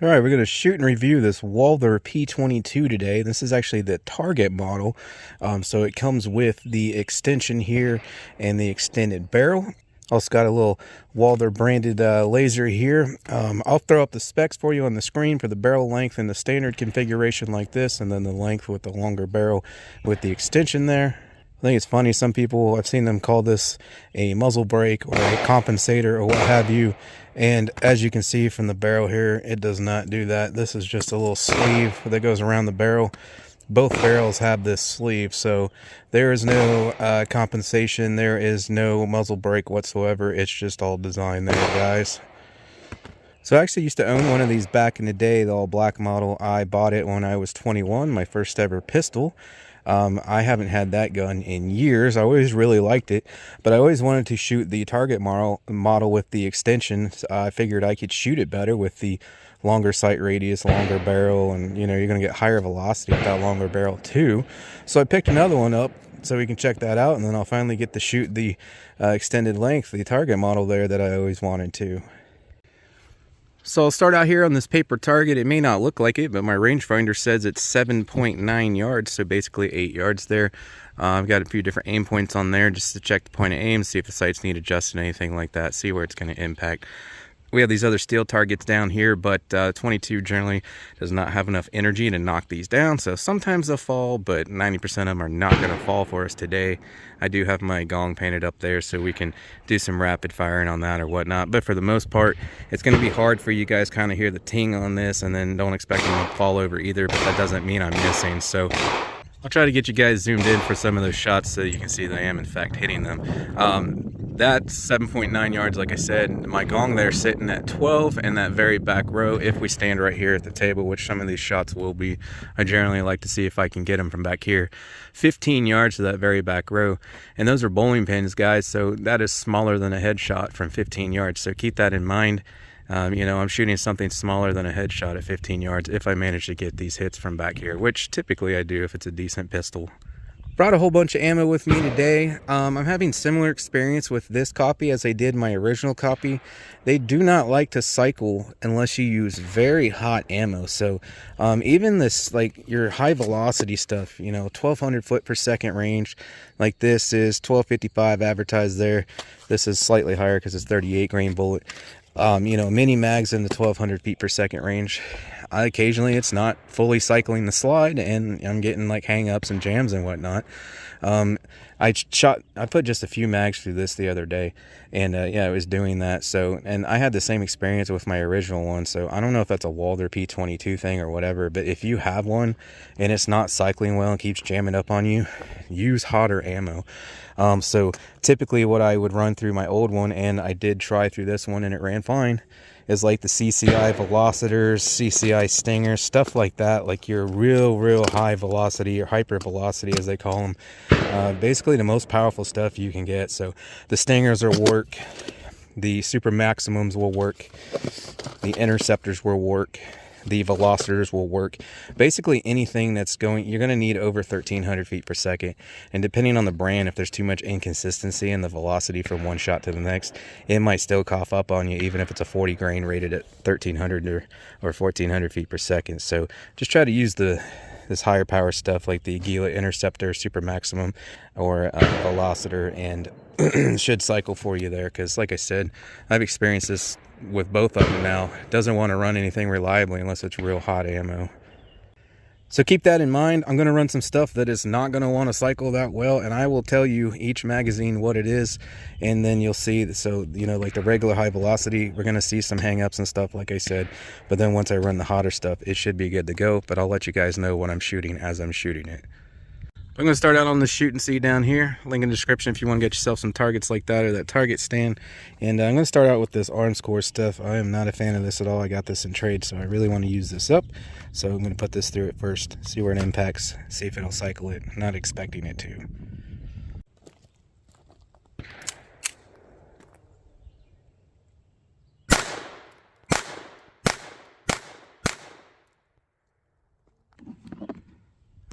All right, we're going to shoot and review this Walther P22 today. This is actually the target model. So it comes with the extension here and the extended barrel. Also got a little Walther branded laser here. I'll throw up the specs for you on the screen for the barrel length in the standard configuration like this, and then the length with the longer barrel with the extension there. I think it's funny, some people, I've seen them call this a muzzle brake or a compensator or what have you. And as you can see from the barrel here, it does not do that. This is just a little sleeve that goes around the barrel. Both barrels have this sleeve, so there is no compensation. There is no muzzle brake whatsoever. It's just all design there, guys. So I actually used to own one of these back in the day, the all black model. I bought it when I was 21, my first ever pistol. I haven't had that gun in years. I always really liked it, but I always wanted to shoot the target model with the extension. I figured I could shoot it better with the longer sight radius, longer barrel, and you know, you're going to get higher velocity with that longer barrel too. So I picked another one up so we can check that out, and then I'll finally get to shoot the extended length, the target model there that I always wanted to. So I'll start out here on this paper target. It may not look like it, but my rangefinder says it's 7.9 yards, so basically 8 yards there. I've got a few different aim points on there just to check the point of aim, see if the sights need adjusted, anything like that, see where it's going to impact. We have these other steel targets down here, but 22 generally does not have enough energy to knock these down, so sometimes they'll fall, but 90% of them are not going to fall for us today. I do have my gong painted up there so we can do some rapid firing on that or whatnot, but for the most part, it's going to be hard for you guys kind of hear the ting on this, and then don't expect them to fall over either, but that doesn't mean I'm missing. So I'll try to get you guys zoomed in for some of those shots so you can see that I am in fact hitting them. That's 7.9 yards, like I said. My gong there sitting at 12 in that very back row. If we stand right here at the table, which some of these shots will be, I generally like to see if I can get them from back here. 15 yards to that very back row. And those are bowling pins, guys, so that is smaller than a headshot from 15 yards. So keep that in mind. You know, I'm shooting something smaller than a headshot at 15 yards if I manage to get these hits from back here, which typically I do if it's a decent pistol. Brought a whole bunch of ammo with me today. I'm having similar experience with this copy as I did my original copy. They do not like to cycle unless you use very hot ammo. So even this, like your high velocity stuff, you know, 1200 foot per second range, like this is 1255 advertised there. This is slightly higher because it's 38 grain bullet. You know, mini mags in the 1200 feet per second range. Occasionally it's not fully cycling the slide and I'm getting like hang-ups and jams and whatnot. I put just a few mags through this the other day, and yeah, it was doing that. So, and I had the same experience with my original one, so I don't know if that's a Walther P22 thing or whatever, but if you have one and it's not cycling well and keeps jamming up on you, use hotter ammo. So typically what I would run through my old one, and I did try through this one and it ran fine, is like the CCI Velocitors, CCI Stingers, stuff like that, like your real high velocity or hyper velocity as they call them. Basically the most powerful stuff you can get. So the Stingers will work, the Super Maximums will work, the Interceptors will work, the Velocitors will work. Basically anything that's going, you're going to need over 1300 feet per second, and depending on the brand, if there's too much inconsistency in the velocity from one shot to the next, it might still cough up on you even if it's a 40 grain rated at 1300 or 1400 feet per second. So just try to use this higher power stuff like the Aguila Interceptor, Super Maximum, or Velocitor, and should cycle for you there, because like I said, I've experienced this with both of them now. It doesn't want to run anything reliably unless it's real hot ammo. So keep that in mind. I'm going to run some stuff that is not going to want to cycle that well, and I will tell you each magazine what it is, and then you'll see. So, you know, like the regular high velocity, we're going to see some hang-ups and stuff, like I said, but then once I run the hotter stuff, it should be good to go, but I'll let you guys know what I'm shooting as I'm shooting it. I'm going to start out on the shoot and see down here. Link in the description if you want to get yourself some targets like that or that target stand. And I'm going to start out with this arms core stuff. I am not a fan of this at all. I got this in trade, so I really want to use this up. So I'm going to put this through it first, see where it impacts, see if it'll cycle it. I'm not expecting it to.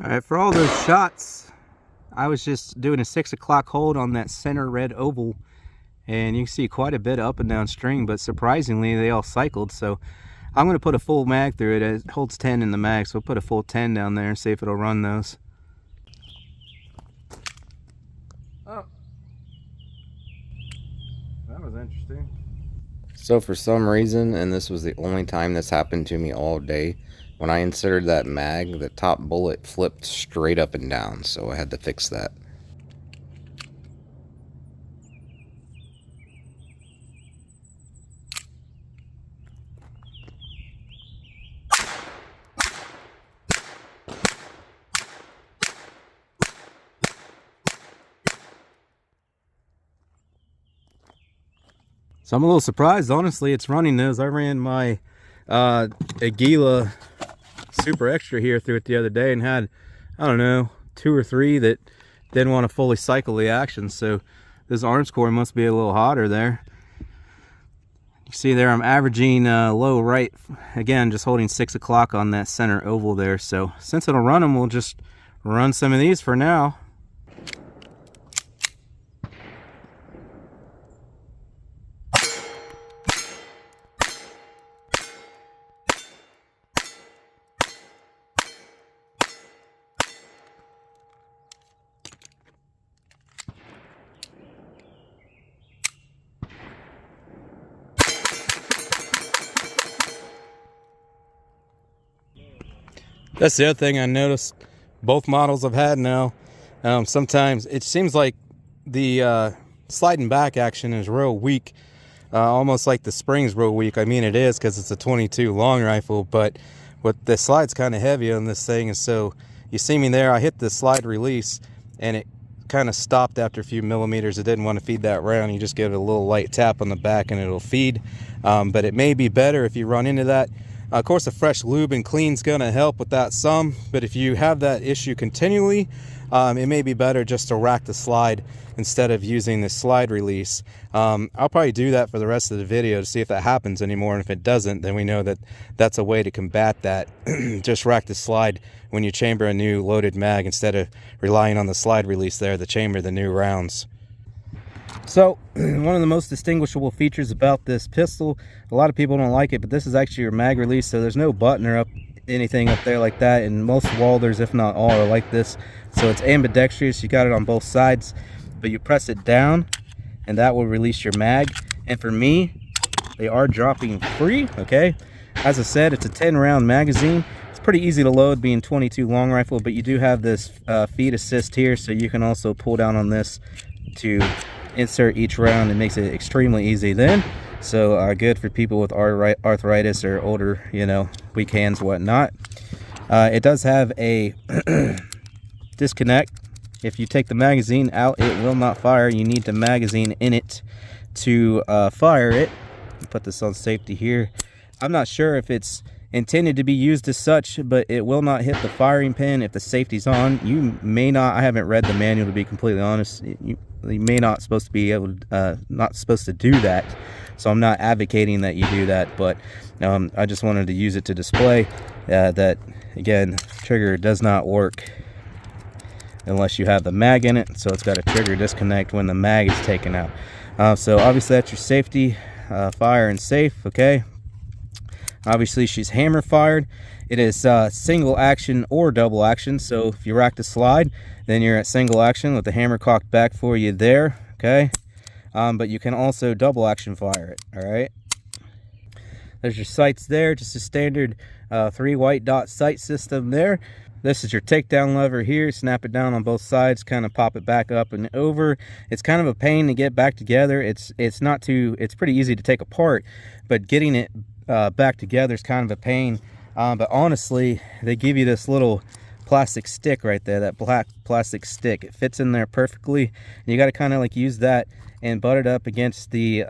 All right, for all those shots, I was just doing a 6 o'clock hold on that center red oval, and you can see quite a bit of up and down string, but surprisingly they all cycled. So I'm going to put a full mag through it. It holds 10 in the mag, so we'll put a full 10 down there and see if it'll run those. Oh, that was interesting. So for some reason, and this was the only time this happened to me all day, when I inserted that mag, the top bullet flipped straight up and down, so I had to fix that. So I'm a little surprised, honestly, it's running those. I ran my Aguila Super Extra here through it the other day and had, I don't know, 2 or 3 that didn't want to fully cycle the action. So this arms core must be a little hotter there. You see there, I'm averaging low right, again, just holding 6 o'clock on that center oval there. So since it'll run them, we'll just run some of these for now. That's the other thing I noticed. Both models I've had now, sometimes it seems like the sliding back action is real weak, almost like the spring's real weak. I mean, it is because it's a 22 long rifle, but the slide's kind of heavy on this thing, and so you see me there, I hit the slide release and it kind of stopped after a few millimeters. It didn't want to feed that round. You just give it a little light tap on the back and it'll feed, but it may be better if you run into that. Of course, a fresh lube and clean's going to help with that some, but if you have that issue continually, it may be better just to rack the slide instead of using the slide release. I'll probably do that for the rest of the video to see if that happens anymore, and if it doesn't, then we know that that's a way to combat that. Just rack the slide when you chamber a new loaded mag instead of relying on the slide release there to chamber the new rounds. So one of the most distinguishable features about this pistol, a lot of people don't like it, but this is actually your mag release, so there's no button or anything up there like that, and most Walthers, if not all, are like this. So it's ambidextrous. You got it on both sides, but you press it down and that will release your mag. And for me, they are dropping free. Okay, as I said, it's a 10-round magazine. It's pretty easy to load being 22 long rifle, but you do have this feed assist here, so you can also pull down on this to insert each round. It makes it extremely easy then. So good for people with arthritis or older, you know, weak hands, whatnot. It does have a disconnect. If you take the magazine out, it will not fire. You need the magazine in it to fire it. Put this on safety here. I'm not sure if it's intended to be used as such, but it will not hit the firing pin if the safety's on. You may not, I haven't read the manual to be completely honest, you may not supposed to be able to, not supposed to do that, so I'm not advocating that you do that, but I just wanted to use it to display that, again, trigger does not work unless you have the mag in it, so it's got a trigger disconnect when the mag is taken out. So obviously that's your safety, fire and safe. Okay, obviously she's hammer fired. It is single action or double action, so if you rack the slide, then you're at single action with the hammer cocked back for you there. Okay, but you can also double action fire it. All right, there's your sights there, just a standard 3 white dot sight system there. This is your takedown lever here. Snap it down on both sides, kind of pop it back up and over. It's kind of a pain to get back together. It's pretty easy to take apart, but getting it back together is kind of a pain. But honestly, they give you this little plastic stick right there, that black plastic stick. It fits in there perfectly, and you got to kind of like use that and butt it up against the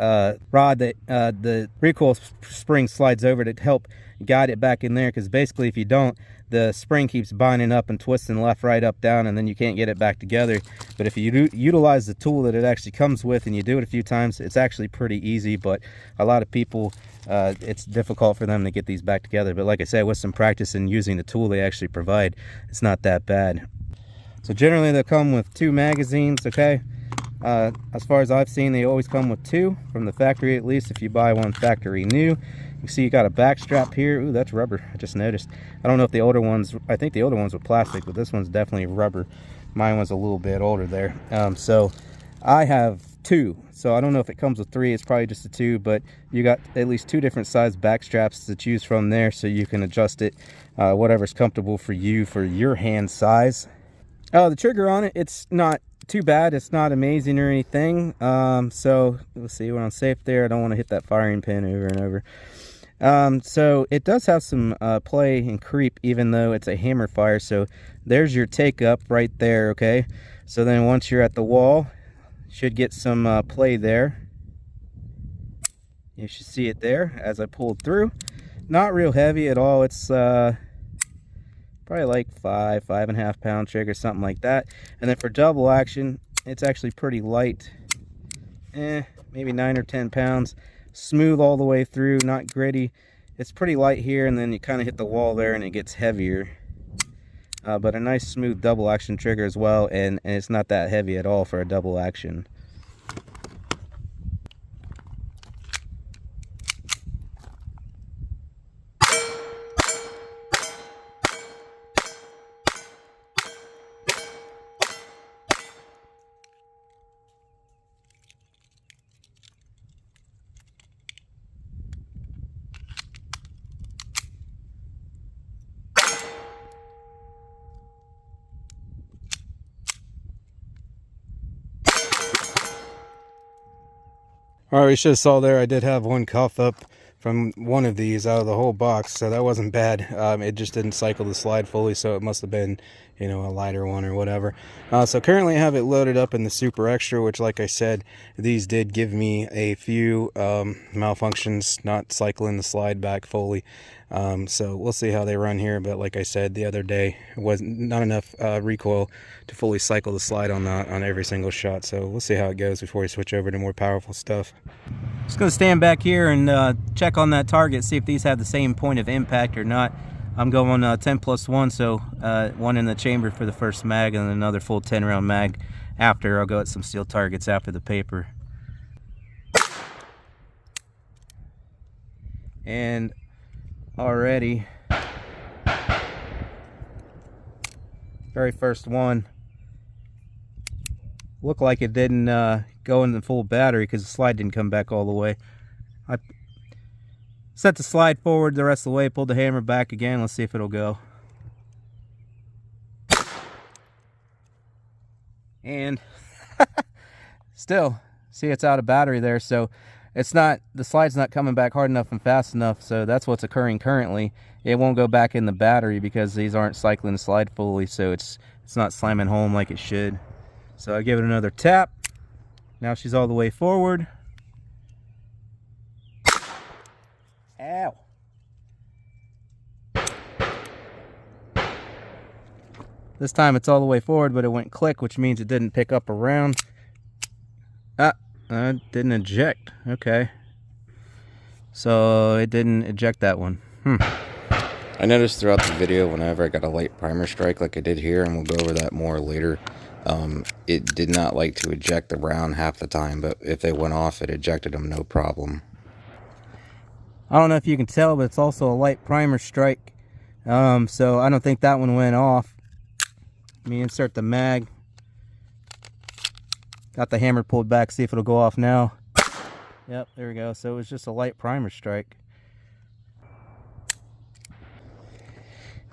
rod that the recoil spring slides over to help guide it back in there, because basically if you don't, the spring keeps binding up and twisting left, right, up, down, and then you can't get it back together. But if you do utilize the tool that it actually comes with and you do it a few times, it's actually pretty easy. But a lot of people, it's difficult for them to get these back together. But like I said, with some practice and using the tool they actually provide, it's not that bad. So generally they'll come with 2 magazines. Okay, as far as I've seen, they always come with 2 from the factory, at least if you buy one factory new. You see you got a back strap here. Ooh, that's rubber. I just noticed. I don't know if the older ones, I think the older ones were plastic, but this one's definitely rubber. Mine was a little bit older there. So I have 2. So I don't know if it comes with 3. It's probably just a 2, but you got at least 2 different size back straps to choose from there, so you can adjust it whatever's comfortable for you for your hand size. The trigger on it, it's not too bad. It's not amazing or anything. So let's see, we're on safe there. I don't want to hit that firing pin over and over. So it does have some play and creep, even though it's a hammer fire. So there's your take up right there. Okay, so then once you're at the wall, should get some play there. You should see it there as I pulled through. Not real heavy at all. It's probably like 5.5 pound trigger, something like that. And then for double action, it's actually pretty light. Maybe 9 or 10 pounds. Smooth all the way through, not gritty. It's pretty light here, and then you kind of hit the wall there and it gets heavier. But a nice smooth double action trigger as well, and it's not that heavy at all for a double action. All right, we should have saw there I did have one cuff up from one of these out of the whole box, so that wasn't bad. It just didn't cycle the slide fully, so it must have been, you know, a lighter one or whatever. So currently I have it loaded up in the Super Extra, which, like I said, these did give me a few malfunctions, not cycling the slide back fully. So we'll see how they run here, but like I said the other day, it was not enough recoil to fully cycle the slide on every single shot. So we'll see how it goes before we switch over to more powerful stuff. Just gonna stand back here and check on that target, see if these have the same point of impact or not. I'm going 10+1, so one in the chamber for the first mag and another full 10 round mag after. I'll go at some steel targets after the paper. And already, very first one looked like it didn't go in the full battery because the slide didn't come back all the way. I set the slide forward the rest of the way, pulled the hammer back again. Let's see if it'll go. And still, see, it's out of battery there, so it's not, the slide's not coming back hard enough and fast enough, so that's what's occurring currently. It won't go back in the battery because these aren't cycling the slide fully, so it's not slamming home like it should. So I give it another tap. Now she's all the way forward. Ow. This time it's all the way forward, but it went click, which means it didn't pick up around. Didn't eject. Okay. So it didn't eject that one. I noticed throughout the video, whenever I got a light primer strike like I did here, and we'll go over that more later, it did not like to eject the round half the time, but if they went off, it ejected them no problem. I don't know if you can tell, but it's also a light primer strike. So I don't think that one went off. Let me insert the mag. Got the hammer pulled back, see if it'll go off now. Yep, there we go. So it was just a light primer strike.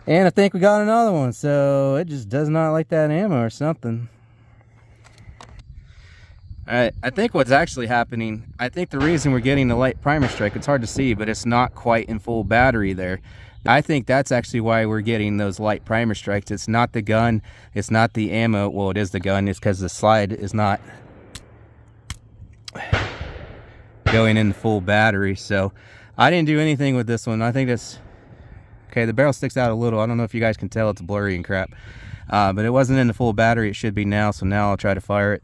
And I think we got another one, so it just does not like that ammo or something. Alright, I think what's actually happening, I think the reason we're getting the light primer strike, it's hard to see, but it's not quite in full battery there. I think that's actually why we're getting those light primer strikes. It's not the gun, it's not the ammo. Well, it is the gun, it's because the slide is not going in the full battery. So I didn't do anything with this one. I think that's okay. The barrel sticks out a little. I don't know if you guys can tell, it's blurry and crap, but it wasn't in the full battery. It should be now, so now I'll try to fire it.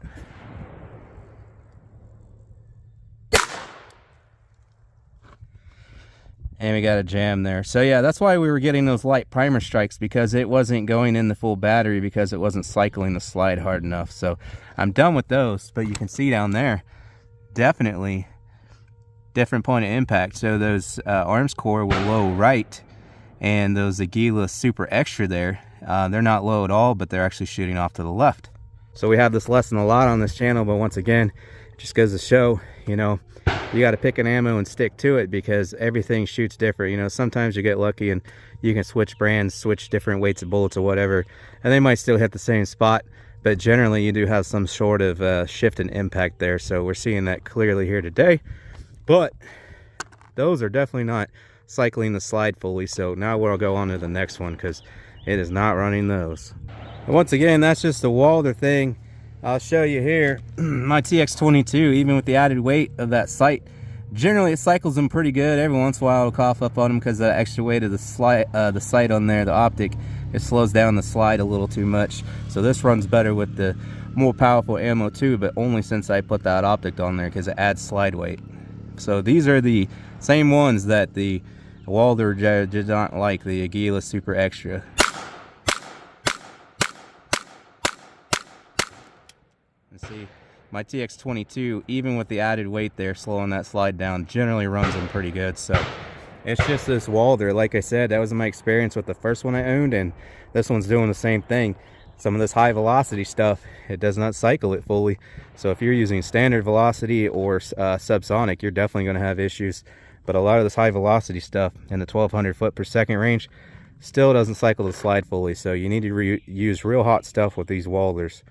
And we got a jam there. So yeah, that's why we were getting those light primer strikes, because it wasn't going in the full battery because it wasn't cycling the slide hard enough. So I'm done with those, but you can see down there, definitely different point of impact. So those arms core were low right, and those Aguila Super Extra there, they're not low at all, but they're actually shooting off to the left. So we have this lesson a lot on this channel, but once again, it just goes to show, you know, you got to pick an ammo and stick to it, because everything shoots different. You know, sometimes you get lucky and you can switch brands, switch different weights of bullets or whatever, and they might still hit the same spot, but generally you do have some sort of shift in impact there. So we're seeing that clearly here today, but those are definitely not cycling the slide fully. So now we'll go on to the next one, because it is not running those. And once again, that's just the Walther thing. I'll show you here. My TX22, even with the added weight of that sight, generally it cycles them pretty good. Every once in a while it'll cough up on them because of the extra weight of the sight on there, the optic. It slows down the slide a little too much. So this runs better with the more powerful ammo too, but only since I put that optic on there, because it adds slide weight. So these are the same ones that the Walther did not like, the Aguila Super Extra. And see, my TX22, even with the added weight there, slowing that slide down, generally runs them pretty good. So it's just this Walther. Like I said, that was my experience with the first one I owned, and this one's doing the same thing. Some of this high velocity stuff, it does not cycle it fully. So if you're using standard velocity or subsonic, you're definitely going to have issues. But a lot of this high velocity stuff in the 1200 foot per second range still doesn't cycle the slide fully. So you need to use real hot stuff with these Walthers.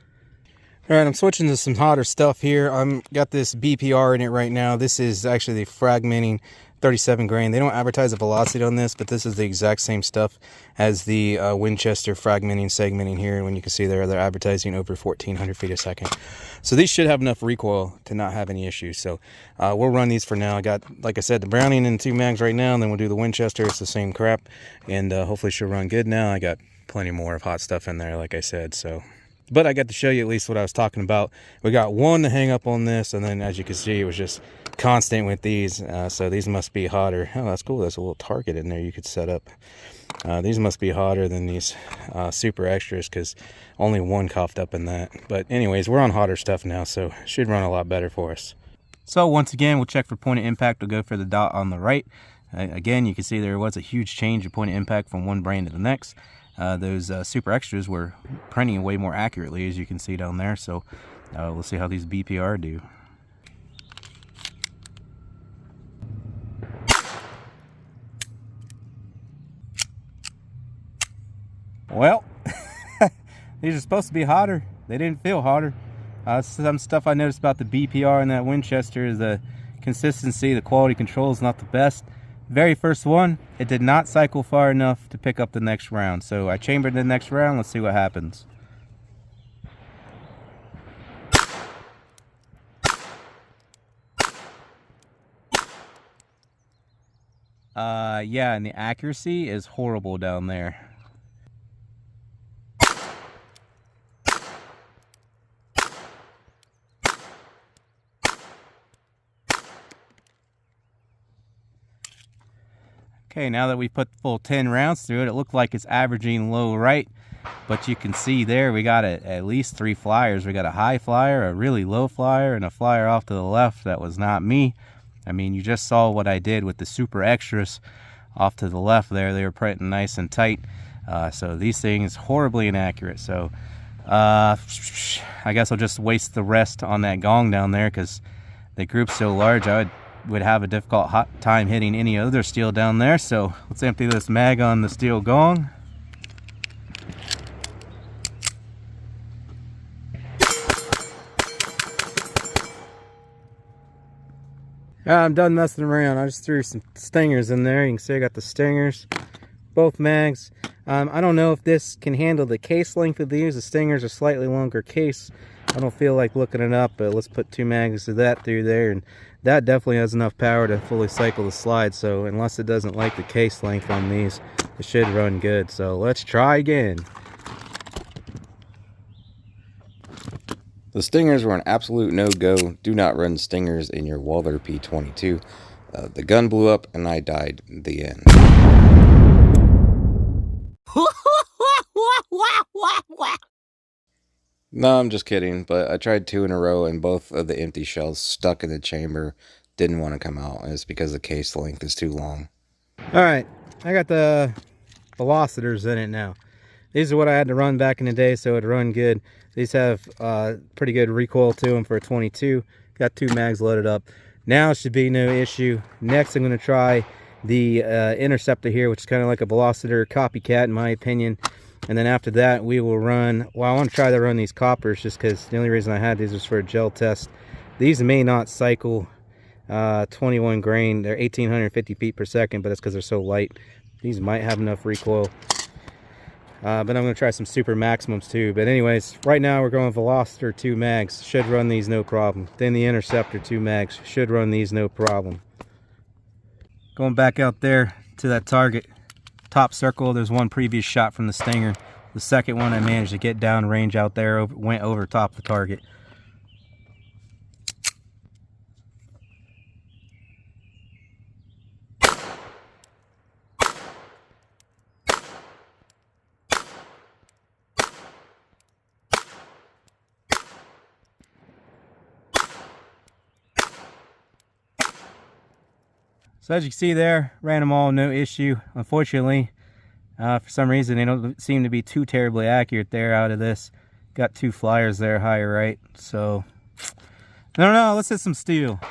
All right, I'm switching to some hotter stuff here. I'm got this BPR in it right now. This is actually the fragmenting 37 grain. They don't advertise a velocity on this, but this is the exact same stuff as the Winchester fragmenting segmenting here. When you can see there, they're advertising over 1400 feet a second. So these should have enough recoil to not have any issues. So we'll run these for now. I got, like I said, the Browning and 2 mags right now, and then we'll do the Winchester. It's the same crap, and hopefully she'll run good now. I got plenty more of hot stuff in there, like I said. So, but I got to show you at least what I was talking about. We got one to hang up on this, and then as you can see, it was just constant with these. So these must be hotter. Oh, that's cool. There's a little target in there you could set up. These must be hotter than these Super Extras, because only one coughed up in that. But anyways, we're on hotter stuff now, so it should run a lot better for us. So once again, we'll check for point of impact. We'll go for the dot on the right. Again, you can see there was a huge change in point of impact from one brand to the next. Those Super Extras were printing way more accurately, as you can see down there. So we'll see how these BPR do. Well, these are supposed to be hotter. They didn't feel hotter. Some stuff I noticed about the BPR and that Winchester is the consistency, the quality control is not the best. Very first one, it did not cycle far enough to pick up the next round. So I chambered the next round. Let's see what happens. Yeah, and the accuracy is horrible down there. Okay, now that we put full 10 rounds through it, it looked like it's averaging low right, but you can see there we got at least 3 flyers. We got a high flyer, a really low flyer, and a flyer off to the left that was not me. I mean, you just saw what I did with the Super Extras off to the left there. They were printing nice and tight. So these things horribly inaccurate. So I guess I'll just waste the rest on that gong down there, because the group's so large I would have a difficult time hitting any other steel down there. So let's empty this mag on the steel gong. I'm done messing around. I just threw some Stingers in there. You can see I got the Stingers, both mags. I don't know if this can handle the case length of these. The Stingers are slightly longer case. I don't feel like looking it up, but let's put 2 mags of that through there, and that definitely has enough power to fully cycle the slide. So unless it doesn't like the case length on these, it should run good. So let's try again. The Stingers were an absolute no-go. Do not run Stingers in your Walther P22. The gun blew up and I died. The end. No, I'm just kidding, but I tried 2 in a row and both of the empty shells stuck in the chamber. didn't want to come out. It's because the case length is too long. All right, I got the Velocitors in it now. These are what I had to run back in the day, so it'd run good. These have pretty good recoil to them for a 22. Got 2 mags loaded up. Now should be no issue. Next, I'm going to try the Interceptor here, which is kind of like a Velocitor copycat in my opinion. And then after that, we will run, well, I want to try to run these coppers just because the only reason I had these was for a gel test. These may not cycle 21 grain. They're 1850 feet per second, but it's because they're so light. These might have enough recoil. But I'm going to try some super maximums too. But anyways, right now we're going Velociter 2 mags. Should run these no problem. Then the Interceptor 2 mags. Should run these no problem. Going back out there to that target. Top circle, there's one previous shot from the Stinger. The second one I managed to get down range out there, went over top the target. So as you can see there, ran them all, no issue. Unfortunately, for some reason, they don't seem to be too terribly accurate there out of this. Got 2 flyers there, higher right. So, I don't know, let's hit some steel.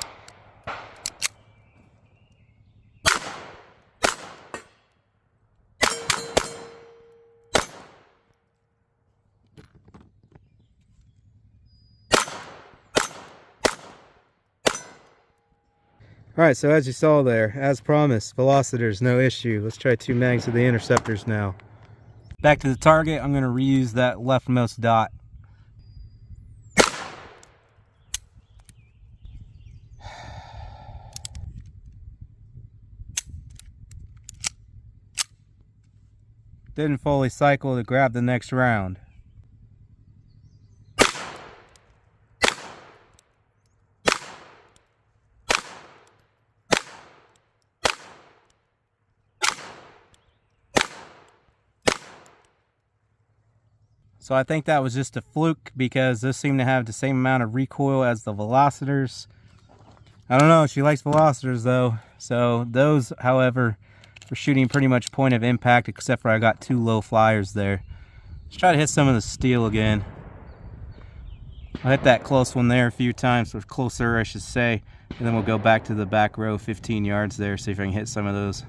Alright, so as you saw there, as promised, Velocitors, no issue. Let's try 2 mags of the Interceptors now. Back to the target, I'm going to reuse that leftmost dot. Didn't fully cycle to grab the next round. So I think that was just a fluke because those seem to have the same amount of recoil as the Velocitors. I don't know, she likes Velocitors though. So those, however, were shooting pretty much point of impact except for I got 2 low flyers there. Let's try to hit some of the steel again. I'll hit that close one there a few times, or closer I should say. And then we'll go back to the back row 15 yards there, see if I can hit some of those.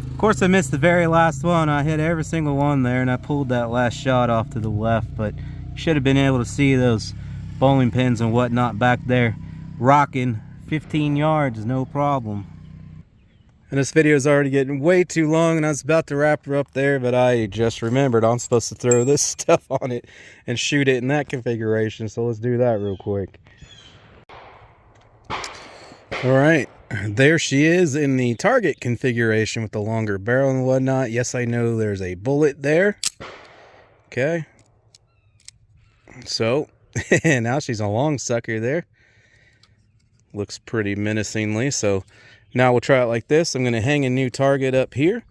Of course, I missed the very last one. I hit every single one there, and I pulled that last shot off to the left, but should have been able to see those bowling pins and whatnot back there rocking 15 yards, no problem. And this video is already getting way too long, and I was about to wrap her up there, but I just remembered I'm supposed to throw this stuff on it and shoot it in that configuration, so let's do that real quick. All right. There she is in the target configuration with the longer barrel and whatnot. Yes, I know there's a bullet there. Okay. So, now she's a long sucker there. Looks pretty menacingly. So, now we'll try it like this. I'm going to hang a new target up here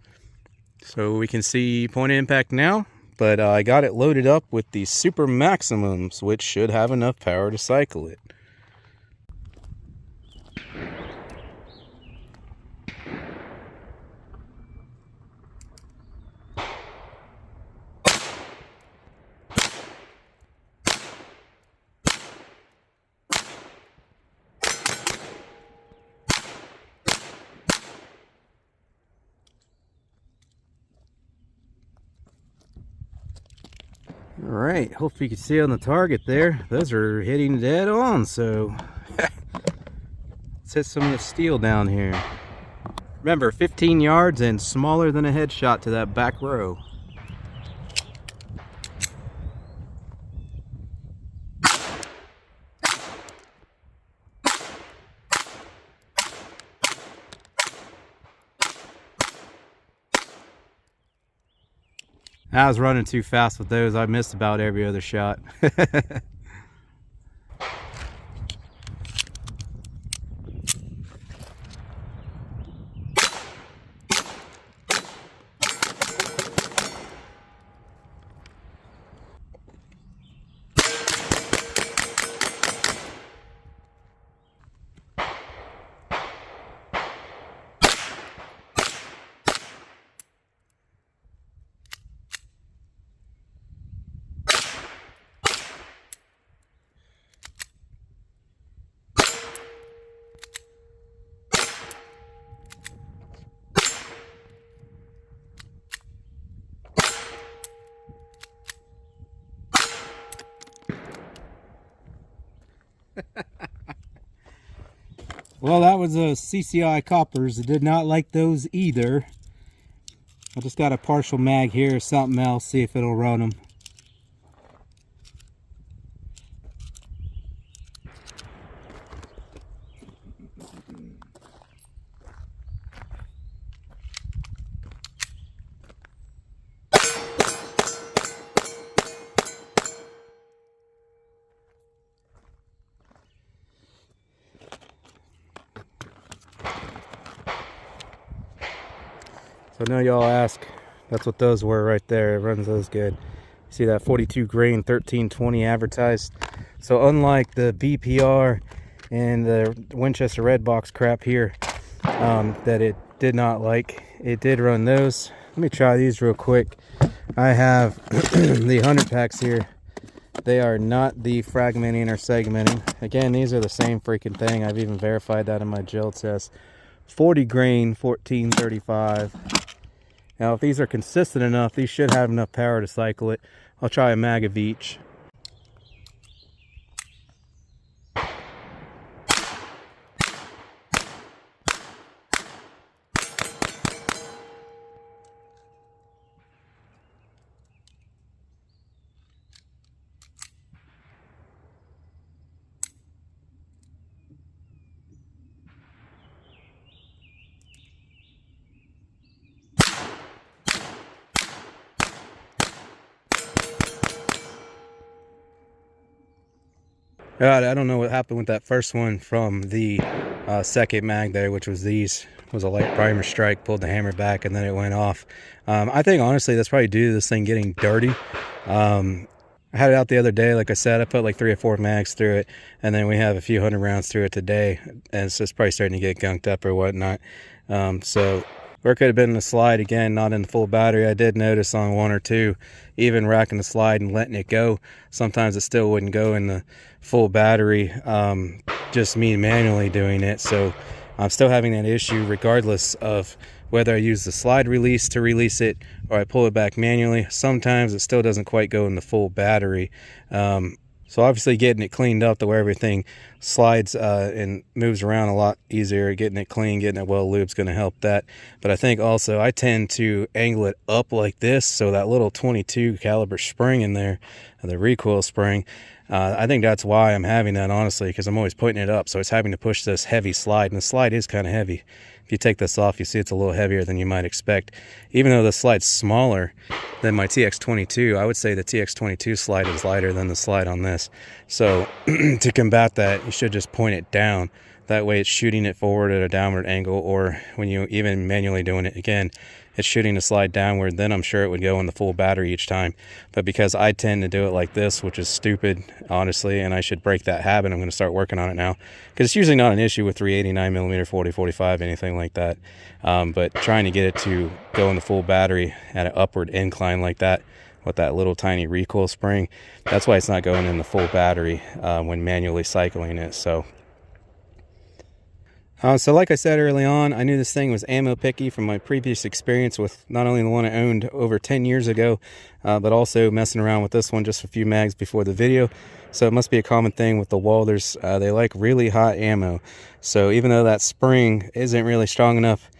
so we can see point of impact now. But I got it loaded up with the Super Maximums, which should have enough power to cycle it. Alright, hopefully you can see on the target there, those are hitting dead on, so let's hit some of the steel down here. Remember, 15 yards and smaller than a headshot to that back row. I was running too fast with those. I missed about every other shot. Well, that was a CCI coppers. I did not like those either. I just got a partial mag here, something else, see if it'll run them. So now y'all ask, that's what those were right there. It runs those good. See that 42 grain 1320 advertised. So unlike the BPR and the Winchester Red Box crap here, that it did not like, it did run those. Let me try these real quick. I have the 100 packs here. They are not the fragmenting or segmenting. Again, these are the same freaking thing. I've even verified that in my gel test. 40 grain 1435. Now if these are consistent enough, these should have enough power to cycle it. I'll try a mag of each. God, I don't know what happened with that first one from the second mag there, which was these. Was a light primer strike, pulled the hammer back, and then it went off. I think honestly that's probably due to this thing getting dirty. I had it out the other day, like I said, I put like 3 or 4 mags through it, and then we have a few hundred rounds through it today, and it's just probably starting to get gunked up or whatnot. So where it could have been in the slide, again, not in the full battery. I did notice on 1 or 2, even racking the slide and letting it go, sometimes it still wouldn't go in the full battery, just me manually doing it. So I'm still having that issue regardless of whether I use the slide release to release it or I pull it back manually. Sometimes it still doesn't quite go in the full battery. So obviously getting it cleaned up to where everything slides and moves around a lot easier, getting it clean, getting it well lubed is going to help that. But I think also I tend to angle it up like this, so that little 22 caliber spring in there, the recoil spring, I think that's why I'm having that, honestly, because I'm always putting it up, so it's having to push this heavy slide, and the slide is kind of heavy. If you take this off, you see it's a little heavier than you might expect. Even though the slide's smaller than my TX22, I would say the TX22 slide is lighter than the slide on this. So to combat that, you should just point it down. That way it's shooting it forward at a downward angle, or when you even manually doing it, again, it's shooting the slide downward, then I'm sure it would go in the full battery each time. But because I tend to do it like this, which is stupid, honestly, and I should break that habit, I'm going to start working on it now. Because it's usually not an issue with 389mm, 40-45, anything like that. But trying to get it to go in the full battery at an upward incline like that, with that little tiny recoil spring, that's why it's not going in the full battery when manually cycling it. So like I said early on, I knew this thing was ammo picky from my previous experience with not only the one I owned over 10 years ago, but also messing around with this one just a few mags before the video. So it must be a common thing with the Walthers. They like really hot ammo. So even though that spring isn't really strong enough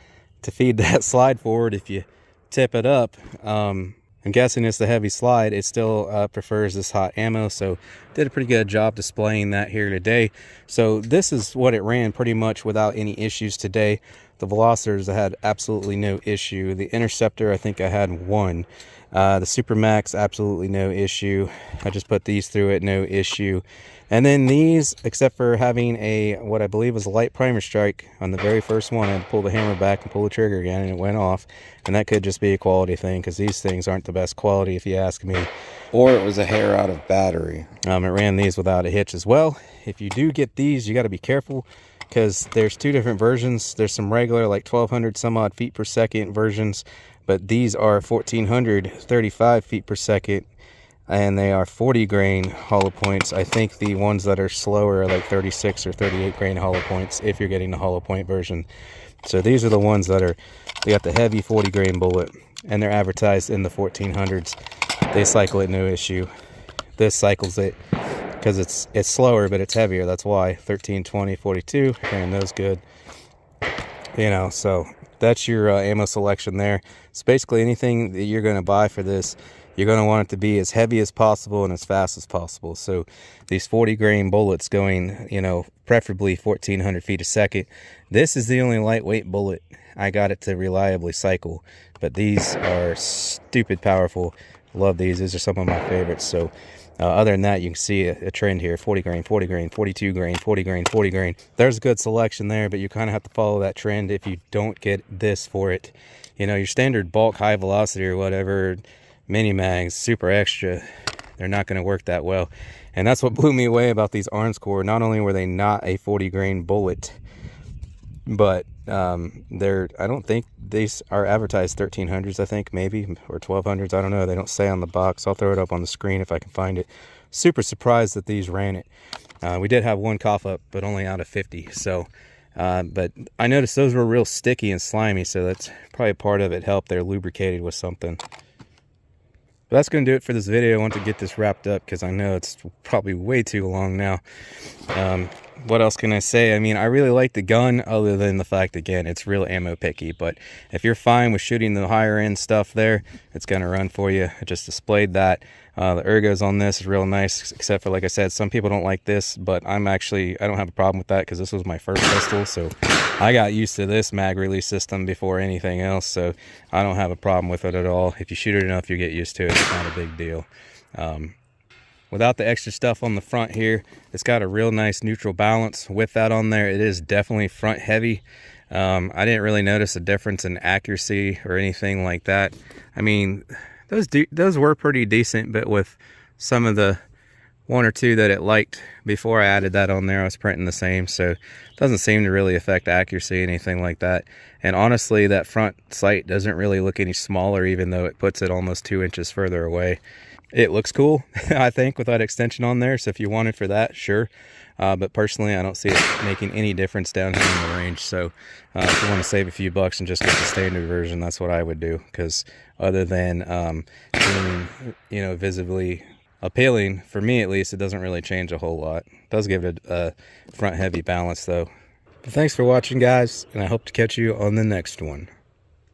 to feed that slide forward, if you tip it up, I'm guessing it's the heavy slide, it still prefers this hot ammo. So did a pretty good job displaying that here today. So this is what it ran pretty much without any issues today. The Velocitors, I had absolutely no issue. The Interceptor, I think I had 1. The Supermax, absolutely no issue. I just put these through it, no issue. And then these, except for having a, what I believe was a light primer strike on the very first one, I had to pull the hammer back and pull the trigger again, and it went off. And that could just be a quality thing, because these things aren't the best quality if you ask me. Or it was a hair out of battery. It ran these without a hitch as well. If you do get these, you got to be careful, because there's 2 different versions. There's some regular, like 1200 some odd feet per second versions, but these are 1435 feet per second, and they are 40 grain hollow points. I think the ones that are slower are like 36 or 38 grain hollow points if you're getting the hollow point version. So these are the ones that are, they got the heavy 40 grain bullet, and they're advertised in the 1400s. They cycle it no issue. This cycles it because it's slower, but it's heavier. That's why 13, 20, 42, carrying those good. You know, so that's your ammo selection there. So basically anything that you're going to buy for this, you're going to want it to be as heavy as possible and as fast as possible. So these 40 grain bullets going, you know, preferably 1400 feet a second. This is the only lightweight bullet I got it to reliably cycle, but these are stupid powerful. Love these. These are some of my favorites. So other than that, you can see a trend here: 40 grain, 40 grain, 42 grain, 40 grain, 40 grain. There's a good selection there, but you kind of have to follow that trend if you don't get this for it. You know, your standard bulk high velocity or whatever, mini mags, super extra, they're not going to work that well. And that's what blew me away about these Arnscore. Not only were they not a 40 grain bullet, but I don't think these are advertised 1300s, I think, maybe, or 1200s. I don't know. They don't say on the box. I'll throw it up on the screen if I can find it. Super surprised that these ran it. We did have one cough up, but only out of 50. So, but I noticed those were real sticky and slimy, so that's probably part of it helped. They're lubricated with something. But that's going to do it for this video. I want to get this wrapped up because I know it's probably way too long now. What else can I say? I mean, I really like the gun, other than the fact, again, it's real ammo picky. But if you're fine with shooting the higher end stuff there, it's going to run for you. I just displayed that. The ergos on this is real nice, except for, like I said, some people don't like this, but I don't have a problem with that because this was my first pistol. So I got used to this mag release system before anything else. So I don't have a problem with it at all. If you shoot it enough, you get used to it. It's not a big deal. Without the extra stuff on the front here, it's got a real nice neutral balance. With that on there, it is definitely front heavy. I didn't really notice a difference in accuracy or anything like that. I mean, those were pretty decent, but with some of the one or two that it liked before I added that on there, I was printing the same. So it doesn't seem to really affect accuracy, anything like that. And honestly, that front sight doesn't really look any smaller, even though it puts it almost 2 inches further away. It looks cool, I think, with that extension on there. So if you wanted for that, sure. But personally, I don't see it making any difference down here in the range. So if you want to save a few bucks and just get the standard version, that's what I would do. Because other than being, you know, visibly appealing, for me at least, it doesn't really change a whole lot. It does give it a front heavy balance though. But thanks for watching, guys, and I hope to catch you on the next one.